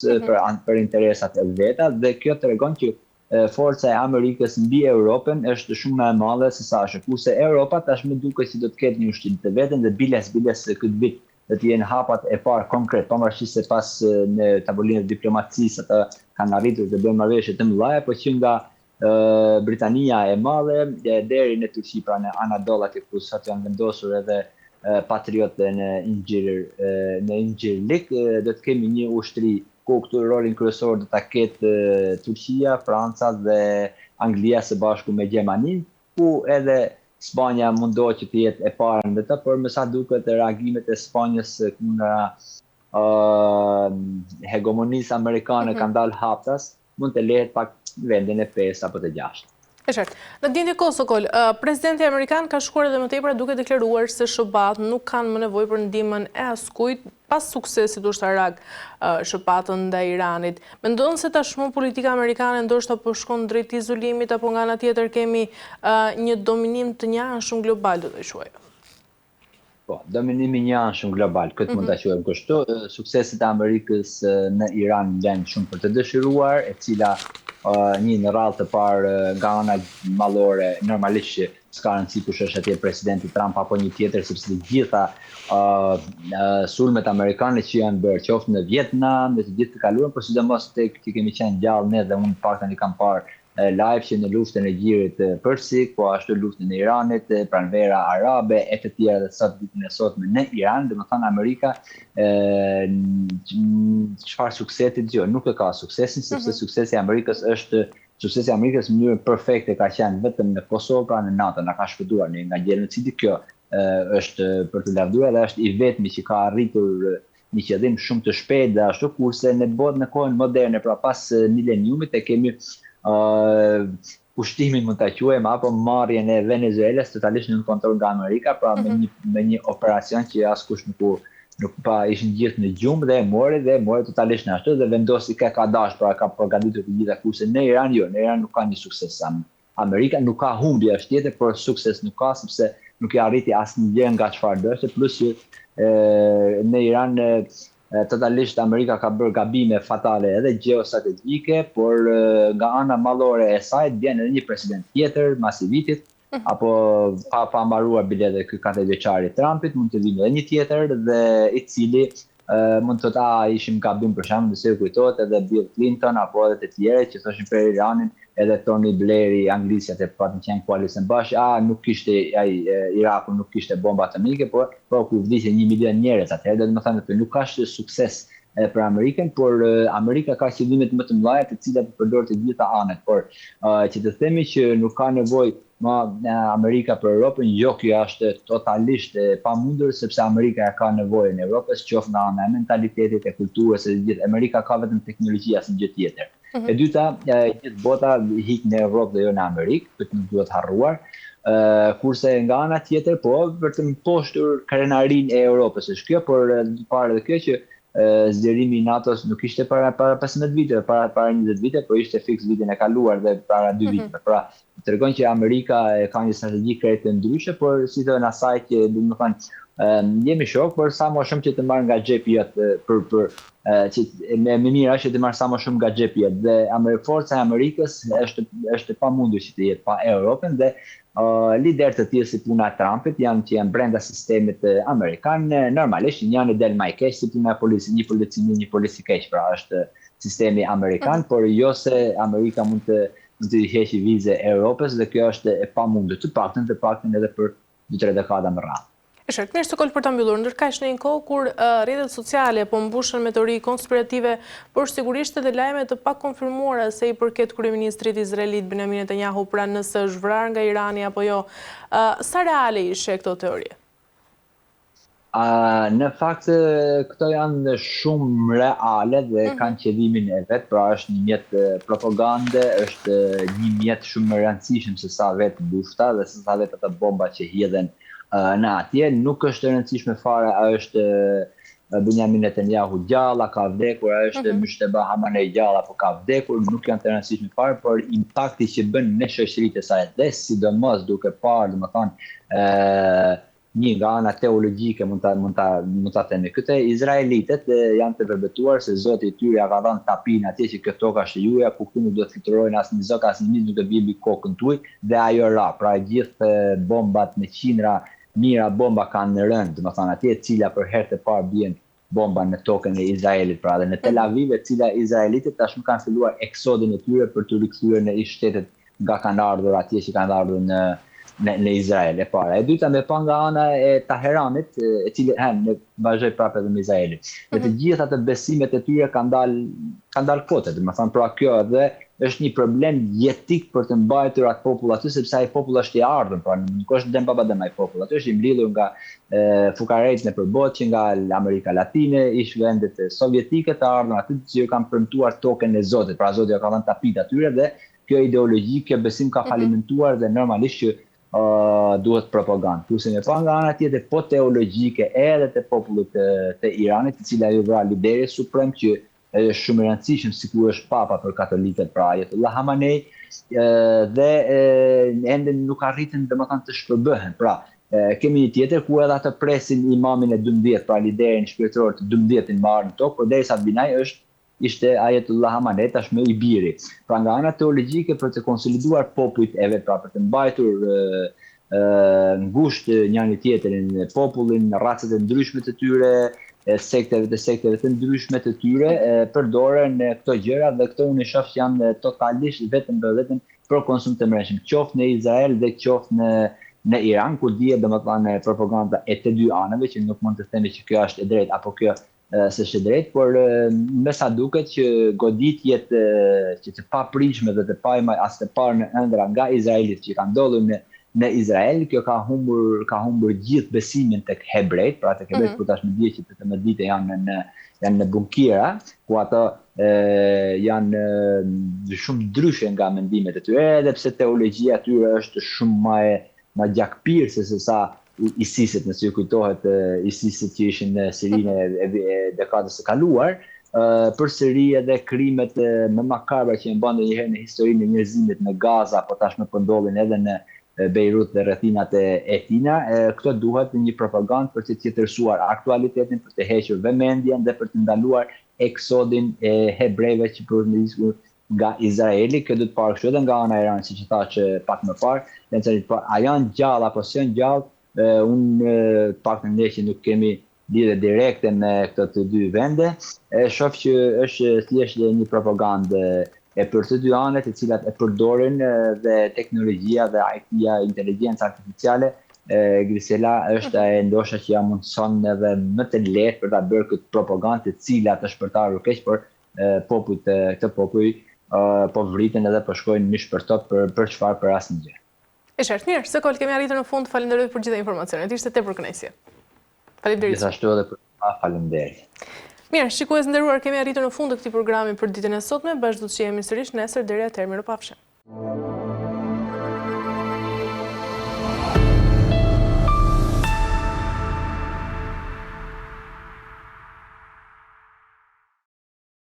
për interesat e veta, dhe kjo tregon që forca e Amerikës mbi Europën është shumë më e madhe se sa është. Kurse Europa tashmë duket si do të ketë një ushtim të vetën dhe biles këtë vit do të jenë hapat e parë konkret, pavarësisht se pas në tavolinën e diplomacisë ata kanë arritur të bëjnë marrëveshje të mëdha, por që nga Britania e Madhe deri në Turqi, pra në Anadollat ku sot janë vendosur edhe patriotë në Incirlik, do të kemi një ushtri ku këtu rolin kryesor do ta ketë Turqia, Franca dhe Anglia së bashku me Gjermaninë, ku edhe Spanja mundohet që të jetë e parë në të, por me sa duket reagimet e Spanjës kundra hegemonisë amerikane kanë dalë haptas, mund të lehet pak vendin e 5 apo të 6. E qartë. Në ditën e Kosovës, presidenti amerikan ka shkuar edhe më tepër duke deklaruar se SHBAT nuk kanë më nevojë për ndihmën e askujt pas suksesit ushtarak SHBAT ndaj Iranit. Mendon se tashmë politika amerikane ndoshta po shkon drejt izolimit apo nga ana tjetër kemi një dominim të njëanshëm global, do të quaj? Po, dominimi njëanshëm global, këtë mund ta quajmë kështu. Suksesit e Amerikës në Iran janë shumë për të dëshiruar, e cila një në radhë të parë nga ana mallore, normalisht që s'ka rëndësi kush është atje presidenti Trump apo një tjetër, sepse të gjitha sulmet amerikane që janë bërë, qoftë në Vietnam, në të gjithë të kaluarën, por sidomos tek që kemi qenë gjallë ne dhe unë paktën i kam parë live që në luftën e Gjirit Persik, po ashtu luftën e Iranit, pranvera arabe e të tjera dhe sot ditën e sotme në Iran, domethënë Amerika çfarë suksesi dëgjoj, nuk e ka suksesin, sepse suksesi i Amerikës në mënyrë perfekte ka qenë vetëm në Kosovë, pra në NATO, na ka shpëtuar nga gjenocidi. Kjo është për të lavdëruar dhe është i vetmi që ka arritur një qëllim shumë të shpejtë dhe ashtu, kurse në botë në kohën moderne, pra pas mileniumit e kemi pushtimin mund ta quajmë apo marrjen e Venezuelës totalisht në kontroll nga Amerika, pra me një operacion që askush nuk pa ishin gjithë në gjumë dhe e mori totalisht në ashtu dhe vendosi ka dash, pra ka përgatitur të gjitha, kurse në Iran në Iran nuk ka një sukses. Amerika nuk ka humbje është tjetër, por sukses nuk ka, sepse nuk i arriti asnjë nga çfarë dështe, plus që në Iran totalisht Amerika ka bërë gabime fatale edhe geostrategjike, por nga ana mallore e saj vjen edhe një president tjetër mas i vitit, apo pa mbaruar biletë ky 4 vjeçari Trumpit, mund të vinë edhe një tjetër dhe i cili mund të ishim gabim për shembull nëse ju kujtohet edhe Bill Clinton apo edhe të tjerë që thoshin për Iranin, edhe Tony Blair i Anglisë atë patën qenë koalicion bashkë, nuk kishte Iraku nuk kishte bomba atomike, por ku vdiqte 1 milion njerëz atëherë, do të thonë se nuk ka sukses për Amerikën, por Amerika ka qëllime më të mëdha të cilat përdor të gjitha anët, por që të themi që nuk ka nevojë Amerika për Europën, jo, kjo është totalisht pamundur, sepse Amerika ka nevojë në Europës, qoftë nga ana e mentalitetit, e kulturës, e gjithë. Amerika ka vetëm teknologji, asnjë gjë tjetër. E dyta, gjithë bota hik në Europë dhe jo në Amerikë, këtë nuk duhet harruar. Kurse nga ana tjetër, po vetëm poshtur krenarinë e Europës është kjo, por para edhe kjo që zgjerimi i NATO-s nuk ishte para 15 vite, para 20 vite, por ishte fiks vitin e kaluar dhe para 2 viteve. Pra, tregon që Amerika ka një strategji krejtë ndryshe, por si thënë asaj që domethënë jemi shok, por sa më shumë që të marr nga xhepi jot që më mirë është të marr sa më shumë nga xhepi jot. Dhe forca e Amerikës është pamundur që të jetë pa Europën dhe lider të tjerë si puna e Trumpit që janë brenda sistemit amerikan, normalisht janë del më keq si puna e policisë, një polici keq, pra është sistemi amerikan, por jo se Amerika mund të heqë vize Europës dhe kjo është e pamundur, të paktën edhe për 2-3 dekada më radhë. Mirë Stokol për ta mbyllur, ndërkaq në një kohë kur rrjetet sociale po mbushën me teori konspirative, por sigurisht edhe lajme të pakonfirmuara se i përket kryeministrit izraelit Benjamin Netanyahu pra nëse është vrarë nga Irani apo jo. Sa reale ishe këto teori? Në fakt këto janë shumë reale dhe kanë qëllimin e vet, pra është një mjet propagande, është një mjet shumë më rëndësishëm se sa vetë lufta dhe se sa vetë ato bomba që hidhen në atje. Nuk është e rëndësishme fare a është Benjamin Netanyahu gjallë, ka vdekur, a është Mushtaba Hamanei gjallë apo ka vdekur, nuk janë të rëndësishme fare, por impakti që bën në shoqëritë e saj dhe sidomos duke parë, domethënë një nga ana teologjike mund ta themi. Këto izraelitët janë të vërbetuar se Zoti i tyre ja ka dhënë tapin atje që kjo tokë është juaja, ku këtu nuk do të fluturojnë asnjë zog, asnjë mis nuk do bie mbi kokën tuaj, dhe ajo ra. Pra gjithë bombat me qindra mira bomba kanë rënë, domethënë atje, cila për herë të parë bien bomba në tokën e Izraelit, pra dhe në Tel Aviv, e cila izraelitët tashmë kanë filluar eksodin e tyre për të rikthyer në shtetet nga kanë ardhur atje që kanë ardhur në Izrael e para. E dyta me pa nga ana e Taheranit, e cili në vazhdoi prapë edhe me Izraelin. Dhe të gjitha të besimet e tyre kanë dalë kote, domethënë pra kjo edhe është një problem jetik për të mbajtur atë popull aty, sepse ai popull është i ardhur, pra nuk është dem babadem ai popull. Aty është i mbledhur nga fukarejt në përbot, që nga Amerika Latine, ish vendet sovjetike të ardhur aty që kanë premtuar tokën e Zotit. Pra Zoti ja ka dhënë tapit atyre dhe kjo ideologji, kjo besim ka falimentuar dhe normalisht që duhet propagandë. Kurse me pa nga ana tjetër po teologjike edhe të popullit të Iranit, i cili ajo vra lideri suprem që është shumë i rëndësishëm, sikur është papa për katolikët, pra Ayatollah Khamenei, dhe ende nuk arritën domethënë të shpërbëhen. Pra kemi një tjetër ku edhe atë presin imamin e 12, pra liderin shpirtëror të 12-in marrë në tokë, përderisa Binaj ishte Ayatollah Khamenei, tashmë i biri. Pra nga ana teologjike për të konsoliduar popujt e vet, pra për të mbajtur ngushtë njëri tjetrin, popullin, racet e ndryshme të tyre, sekteve të ndryshme të tyre, përdoren këto gjëra dhe këto unë shoh që janë totalisht vetëm për konsum të mbrëmshëm, qoftë në Izrael dhe qoftë në Iran, ku dihet domethënë propaganda e të dy anëve, që nuk mund të themi që kjo është e drejtë apo kjo s'është drejt, por me sa duket që goditjet që të papritshme dhe të as të parë në ëndra nga Izraelit që kanë ndodhur në Izrael, kjo ka humbur gjithë besimin tek hebrejt, pra tek hebrejt, ku tashmë dihet që të mëdite janë në bunkira, ku ato janë shumë ndryshe nga mendimet e tyre, edhe pse teologjia e tyre është shumë më gjakpirëse se sa ISIS-it, nëse ju kujtohet ISIS-it që ishin në Sirinë e dekadës së kaluar, përsëri edhe krimet më makabre që janë bërë ndonjëherë në historinë e njerëzimit në Gaza, po tashmë po ndodhin edhe në Beirut dhe rrethinat e tina. Këto duhet një propagandë për të tjetërsuar aktualitetin, për të hequr vëmendjen dhe për të ndaluar eksodin e hebrejve që përnisur nga Izraeli. Kjo duhet parë kështu edhe nga ana e Iranit, siç e thash pak më parë, a janë gjallë apo s'janë gjallë. Unë pak të ndeshje nuk kemi lidhje direkte me këto të dy vende, shoh që është thjesht një propagandë e për të dy anet, të cilat e përdorin dhe teknologjia dhe IT-ja, inteligjenca artificiale. Grisela është e ndoshta që ja mundson edhe më të lehtë për ta bërë këtë propagandë, e cila të shpërtarur keq, por këtë popull po vriten edhe po shkojnë mish për top për çfarë, për asnjë gjë. E qartë, mirë, Sokol, kemi arritur në fund, falenderoj për gjitha informacionet, ishte tepër kënaqësi. Faleminderit. Gjithashtu edhe për faleminderit. Mirë, shikues nderuar, kemi arritur në fund të këtij programi për ditën e sotme, bashkë do të jemi sërish nesër, deri atëherë mirupafshim.